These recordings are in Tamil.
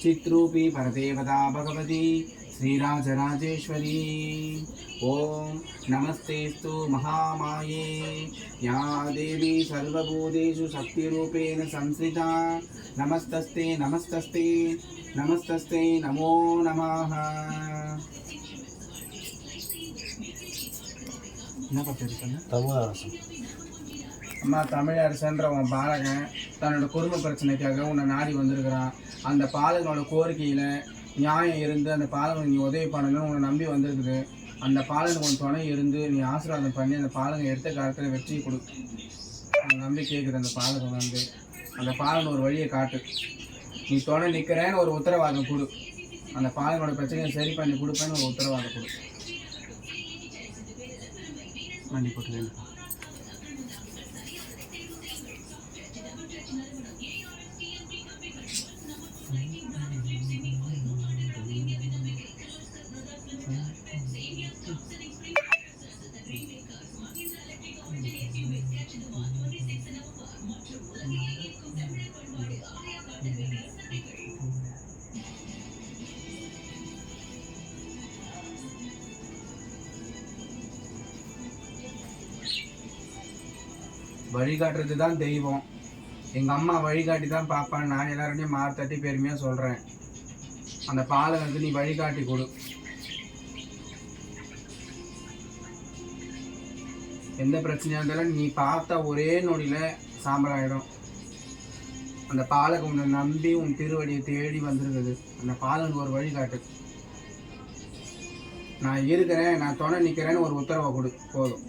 चित्रूपी परदेवता भगवती श्रीराजराजेश्वरी। ओम नमस्तेस्तु महामाये या देवी सर्वभूतेषु शक्तिरूपेण संस्थिता। नमस्तस्ते नमस्तस्ते नमस्तस्ते नमो नमः। என்ன பத்திருக்கேன்? தமிழரசன். அம்மா, தமிழரசன்ற உன் பாலகன் தன்னோட குடும்ப பிரச்சனைக்காக உன்னை நாடி வந்திருக்கிறான். அந்த பாலகனோட கோரிக்கையில் நியாயம் இருந்து அந்த பாலகன் நீ உதவி பண்ணணும்னு உன்னை நம்பி வந்திருக்குது. அந்த பாலகனுக்கு உன் துணை இருந்து நீ ஆசீர்வாதம் பண்ணி அந்த பாலகன் எடுத்த காலத்தில் வெற்றி கொடு. அந்த நம்பி கேட்குது அந்த பாலகன் வந்து அந்த பாலகன் ஒரு வழியை காட்டு. நீ துணை நிற்கிறேன்னு ஒரு உத்தரவாதம் கொடு. அந்த பாலகனோட பிரச்சனையை சரி பண்ணி கொடுப்பேன்னு ஒரு உத்தரவாதம் கொடு. மண்டி போட்டு வழிகாட்டுறது தான் தெய்வம். எங்கள் அம்மா வழிகாட்டி தான் பார்ப்பான்னு நான் எல்லாருடையும் மார்த்தட்டி பெருமையாக சொல்கிறேன். அந்த பாலகனுக்கு நீ வழிகாட்டி கொடு. எந்த பிரச்சனையாக இருந்தாலும் நீ பார்த்த ஒரே நொடியில் சாம்பலாயிடும். அந்த பாலகன் உன்னை நம்பி உன் திருவடியை தேடி வந்திருக்குது. அந்த பாலகனுக்கு ஒரு வழிகாட்டு. நான் இருக்கிறேன், நான் துணை நிற்கிறேன்னு ஒரு உத்தரவை கொடு போதும்.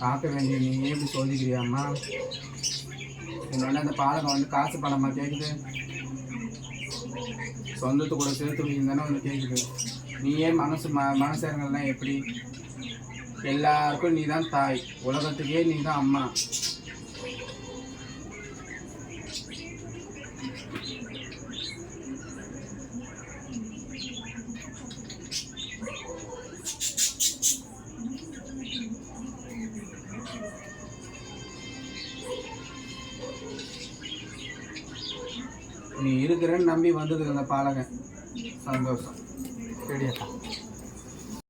காக்க வேண்டிய நீ எப்படி சோதிக்கிறியாம்மா? உன்னோட அந்த பாலகம் வந்து காசு பணமா கேட்குது. சொந்தத்து கூட சேர்த்து வைங்க தானே வந்து கேட்குது. நீயே மனசங்கள்லாம் எப்படி? எல்லாருக்கும் நீ தான் தாய், உலகத்துக்கே நீ தான் அம்மா. நீ இருக்கிறேன்னு நம்பி வந்தது அந்த பாலகன். சந்தோஷம். சரியாப்பா.